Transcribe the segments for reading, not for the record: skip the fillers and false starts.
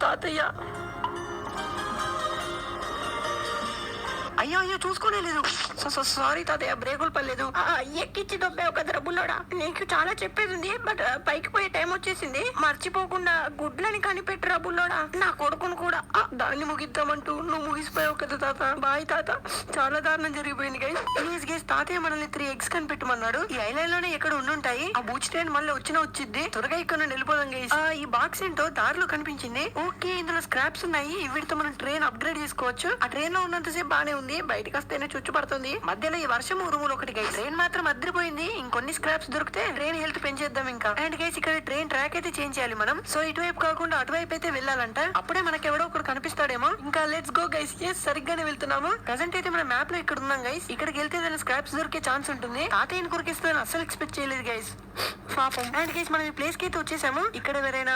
తాతయ్య. అయ్యో అయ్యో చూసుకోనే లేదు. సారీ తాతయ్య, బ్రేకులు పర్లేదు. ఎక్కిచ్చి దొబ్బావు కదరా బుల్లోడా. నీకు చాలా చెప్పేది ఉంది, బట్ పైకి పోయే టైం వచ్చేసింది. మర్చిపోకుండా గుడ్లని కనిపెట్టరా బుల్లోడా. నా కొడుకును కూడా దాన్ని ముగిద్దామంటూ నువ్వు ముగిసిపోయావు కదా తాత. బాయ్ తాత. చాలా దారుణం జరిగిపోయింది గైస్. తాతయ్య మనల్ని 3 eggs కనిపెట్టమన్నాడు. ఈ ఐలాండ్ లోనే ఎక్కడ ఉండుంటాయి. ఆ బూచ్ ట్రైన్ మళ్ళీ వచ్చిద్ది. త్వరగా ఇక్కడ నుండి వెళ్ళిపోదాం గైస్. ఈ బాక్స్ ఏంటో దారిలో కనిపించింది. ఓకే, ఇందులో స్క్రాప్స్ ఉన్నాయి. వీటితో మనం ట్రైన్ అప్గ్రేడ్ చేసుకోవచ్చు. ఆ ట్రైన్ లో ఉన్నంతసేపు బానే ఉంది, బయటకు వస్తేనే చుచ్చు పడుతుంది. మధ్యలో ఈ వర్షం ఉరుములు ఒకటి గైస్. ట్రైన్ మాత్రం అద్దరిపోయింది. ఇంకొన్ని స్క్రాప్స్ దొరికితే ట్రైన్ హెల్త్ పెంచేద్దాం ఇంకా. అండ్ గైస్ ఇక్కడ ట్రైన్ ట్రాక్ అయితే చేంజ్ చేయాలి మనం. సో ఇటువైపు కాకుండా అటువైపు అయితే వెళ్ళాలంట. అప్పుడే మనకి ఎవడో ఒకడు కనిపిస్తాడేమో. ఇంకా లెట్స్ గో గైస్. సరిగ్గానే వెళ్తున్నాము. ప్రెసెంట్ అయితే మన మ్యాప్ లో ఇక్కడ ఉన్నాం గైస్. ఇక్కడికి వెళ్తే ఏదైనా స్క్రాప్స్ దొరికే ఛాన్స్ ఉంటుంది. తాతయ్యని కురికిస్తాను అస్సలు ఎక్స్పెక్ట్ చేయలేదు గైస్. పాపం. అండ్ గైస్ మనం ఈ ప్లేస్ కి అయితే వచ్చేసాము. ఇక్కడ ఎవరైనా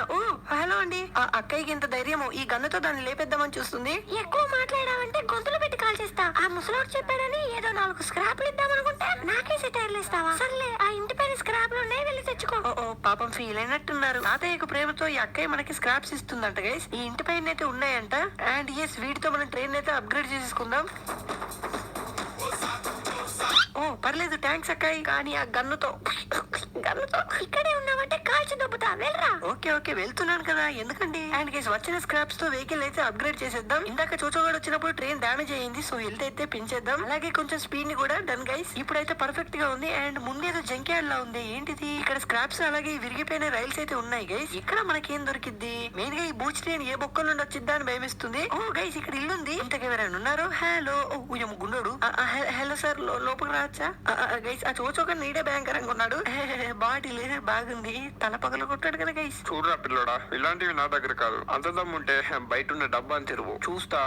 హలో అండి. ఆ అక్కయ్యకి ఎంత ధైర్యమో ఈ గన్నుతో దాన్ని లేపేద్దామని చూస్తుంది. ఎక్కువ మాట్లాడావంటే గొంతులు పెట్టి కాల్ చేస్తా. ఆ ముసలోడు చెప్పాడని ఏదో 4 స్క్రాప్లు ఇద్దామనుకుంటే నాకే సెటైర్లు ఇస్తావా? సర్లే, ఆ ఇంటి పైన స్క్రాప్ లోనే వెళ్ళి తెచ్చుకో. పాపం ఫీల్ అయినట్టున్నారు. తాతయ్యకు ప్రేమతో ఈ అక్కయ్య మనకి స్క్రాప్స్ ఇస్తుందంట గైస్. ఈ ఇంటి పైన అయితే ఉన్నాయంట. అండ్ వీటితో మనం ట్రైన్ అయితే అప్గ్రేడ్ చేసేసుకుందాం. పర్లేదు, థ్యాంక్స్ అక్కాయ్. కానీ ఆ గన్నుతో ఇక్కడే ఉన్నామంటే కాల్చి దొబ్బుతా. వెళ్ళరా. ఓకే వెళ్తున్నాను కదా, ఎందుకండి. అండ్ గైస్ వచ్చిన స్క్రాప్స్ తో వెహికల్ అయితే అప్గ్రేడ్ చేసేద్దాం. ఇందాక చోచోగాడు వచ్చినప్పుడు ట్రైన్ డ్యామేజ్ అయ్యింది, సో హెల్త్ అయితే పెంచేద్దాం. అలాగే కొంచెం స్పీడ్ ని కూడా డన్ గైస్. ఇప్పుడైతే పర్ఫెక్ట్ గా ఉంది. అండ్ ముందేదో జంక్యార్డ్ లా ఉంది. ఏంటిది? ఇక్కడ స్క్రాప్స్ అలాగే విరిగిపోయిన రైల్స్ అయితే ఉన్నాయి గైస్. ఇక్కడ మనకేం దొరికిద్ది? మెయిన్ గా ఈ బూచ్ ట్రైన్ ఏ బొక్కల నుండి వచ్చిద్దా అని భయమిస్తుంది. గైస్ ఇక్కడ ఇల్లు ఉంది. ఇంతకు ఎవరైనా ఉన్నారు? హలో. గుండోడు. హలో సార్, లోపలికి రావచ్చా? గైస్ ఆ చోచోగా నీడే భయంకరంగా ఉన్నాడు. బాడీ లేదు, బాగుంది. తల పగలు కొట్టాడు కదా గైస్. చూడరా పిల్లడా, ఇలాంటివి నా దగ్గర కాదు. అంత దమ్ముంటే బయట ఉన్న డబ్బాని తెరువు. చూస్తా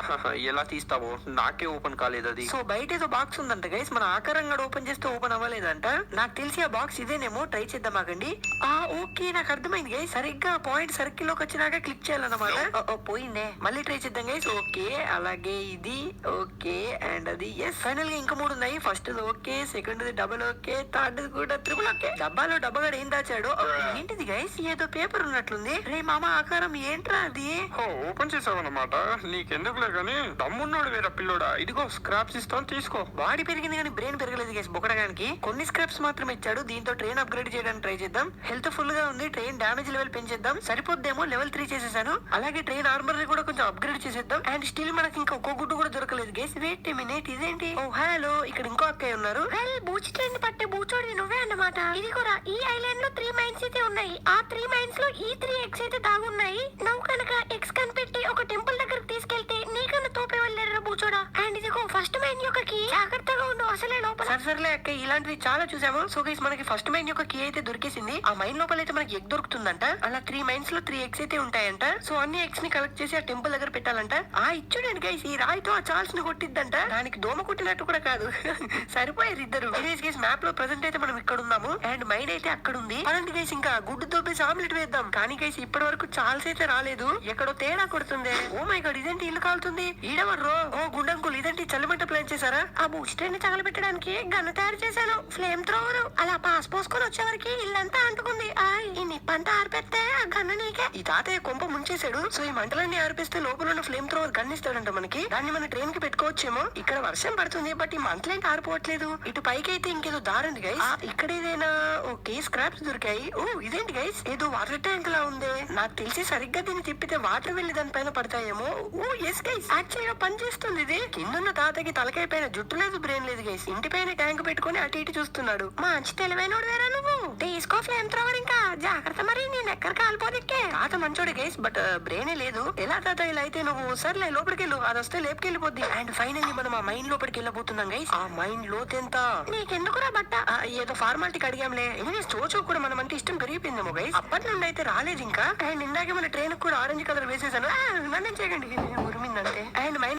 ఎలా తీస్తావో. నాకే ఓపెన్ కాలేదు అది. సో బయట ఏదో బాక్స్ ఉందంట గైస్. మన ఆకారంగా ఓపెన్ చేస్తే ఓపెన్ అవ్వలేదంట. నాకు తెలిసి ఆ బాక్స్ ఇదేనేమో. ట్రై చేద్దాం ఆగండి. ఓకే, నాకు అర్థమైంది గైస్. సరిగ్గా పాయింట్ సర్కిల్ లోకి వచ్చినాక క్లిక్ చేయాలన్నమాట. పోయిందే. మళ్ళీ ట్రై చేద్దాం గైస్. ఓకే, అలాగే ఇది ఓకే. అండ్ అది ఫైనల్ గా ఇంకా 3 ఉన్నాయి. First okay, second double okay, third కూడా ట్రిపుల్ ఓకే. డబ్బాలో డబ్బాగాడు ఏం దాచాడు? ఏంటిది గైస్? ఏదో పేపర్ ఉన్నట్లుంది. రే మామ, ఆకారం ఏంట్రా అది? ఓపెన్ చేసావన్నమాట. నీకెందుకులే గానీ దమ్మున్నాడు వేరే పిల్లోడా. ఇదిగో స్క్రాప్స్ ఇస్తాను, తీసుకో. బాడీ పెరిగింది కానీ బ్రెయిన్ పెరగలేదు గైస్ బొకడగానికి. కొన్ని స్క్రాప్స్ మాత్రం ఇచ్చాడు. దీంతో ట్రైన్ అప్గ్రేడ్ చేయడానికి ట్రై చేద్దాం. హెల్త్ ఫుల్ గా ఉంది. ట్రైన్ డామేజ్ లెవెల్ పెంచేద్దాం. సరిపోద్దేమో. లెవెల్ 3 చేసేసాను. అలాగే ట్రైన్ ఆర్మర్ ని కూడా కొంచెం అప్గ్రేడ్ చేసేద్దాం. అండ్ స్టిల్ మనకి ఇంకా ఒక్కో గుడ్డు కూడా దొరకలేదు గైస్. వెయిట్ మినిట్, ఇదేంటి? హలో, ఇక్కడ ఇంకో అక్కయ్య ఉన్నారు. బూచ్ ట్రైన్ పట్టే బూచోడి నువ్వే అన్నమాట. ఇది కూడా ఈ ఐలాండ్ లో 3 మైన్స్ అయితే ఉన్నాయి. ఆ 3 మైన్స్ లో ఈ 3 eggs అయితే దాగున్నాయి. నువ్వు కనుక ఎగ్స్ కనిపెట్టి ఒక టెంపుల్ దగ్గరకు తీసుకెళ్తే నీకన్నా తోపే వెళ్ళారు బూచోడా. అండ్ ఇదిగో ఫస్ట్ మైన్ యొక్క కీ. జాగ్రత్తగా ఉండు, అసలే లోపల. సర్లే అక్క, ఇలాంటివి చాలా చూసాము. సో గైస్ మనకి ఫస్ట్ మైన్ యొక్క కీ అయితే దొరికేసింది. ఆ మైన్ లోపల అయితే మనకి ఎగ్ దొరుకుతుందంట. అలా 3 మైన్స్ లో 3 eggs అయితే ఉంటాయంట. సో అన్ని ఎగ్స్ ని కలెక్ట్ చేసి ఆ టెంపుల్ దగ్గర పెట్టాలంట. ఇచ్చుడండి గైస్, ఈ రాయితో ఆ చాల్స్ ని కొట్టిద్దంట. దానికి దోమ కొట్టినట్టు కూడా కాదు. సరిపోయారు ఇద్దరు. మ్యాప్ లో ప్రెసెంట్ అయితే మనం ఇక్కడ ఉన్నాము. అండ్ మైన్ అయితే అక్కడ ఉంది. పదండి గైస్, ఇంకా గుడ్డు దోపేసి ఆమ్లెట్ వేద్దాం. కానీ గైస్ ఇప్పటి వరకు చాల్స్ అయితే రాలేదు. ఎక్కడో తేడా కొడుతుంది. ఓ మై గాడ్, ఇదేంటి ఇల్లు కాలుతుంది? ఈడెవర్రో? గుండంకుల్, ఇదేంటి చలిమంట ప్లాన్ చేశారా? ఆ బూచ్ ట్రైన్ తగలబెట్టడానికి గన్ను తయారు చేశాను. Flame thrower. అలా పాస్ పోసుకొని వచ్చేవరకు ఇల్లంతా అంటుకుంది. ఈ నిప్పంతా ఆర్పెత్తే ఆ గన్ను నీకే. ఈ తాతయ్య కొంప ముంచేశాడు. సో ఈ మంటలన్నీ ఆర్పిస్తే లోపల ఉన్న ఫ్లేమ్ థ్రోవర్ గన్ ఇస్తాడంట మనకి. దాన్ని మన ట్రైన్ కి పెట్టుకోవచ్చేమో. ఇక్కడ వర్షం పడుతుంది, బట్ ఈ మంటలేంటి ఆరిపోవట్లేదు. ఇటు పైకి అయితే ఇంకేదో దారుంది గైస్. ఇక్కడ ఏదైనా ఓకే స్క్రాప్స్ దొరికాయి. ఇదేంటి గైస్? ఏదో వాటర్ ట్యాంక్ లా ఉంది. నాకు తెలిసి సరిగ్గా దీన్ని తిప్పితే వాటర్ వెళ్ళి దాని పైన పడతాయేమో. ఎస్ గైస్, యాక్చువల్ గా పని చేస్తుంది ఇది. కిందున్న తాతకి తలకాయ పైన జుట్టు లేదు, బ్రెయిన్ లేదు గైస్. ఇంటి పైన ట్యాంక్ పెట్టుకుని అటు ఇటు చూస్తున్నాడు. మంచి తెలివైనోడు వేరా నువ్వు. తీసుకో ఫ్లేమ్ థ్రోవర్. ఇంకా జాగ్రత్త, మరి నేను ఎక్కడ కాలిపోదిక్కే. తాత మంచోడు గైస్, బట్ బ్రెయినే లేదు. ఎలా తాత ఇలా అయితే? నువ్వు సర్లే లోపలికి వెళ్ళు, అది వస్తే లేపుకెళ్ళిపోద్ది. అండ్ ఫైనల్లీ మనం ఆ మైన్ లోపలికి వెళ్ళబోతున్నాం గైస్. ఆ మైన్ లోతెంత? నీకెందుకురా బట్ట? ఏదో ఫార్మాలిటీకి అడిగాంలే. చోచో కూడా మనం అంటే ఇష్టం పెరిగిపోయిందేమో గైస్. అప్పటి నుండి అయితే రాలేదు ఇంకా. అండ్ ఇందాకే మన ట్రైన్ కూడా ఆరెంజ్ కలర్ వేసేసాను. నన్ను చేయకండి, ఉరిమిందంటే. And mine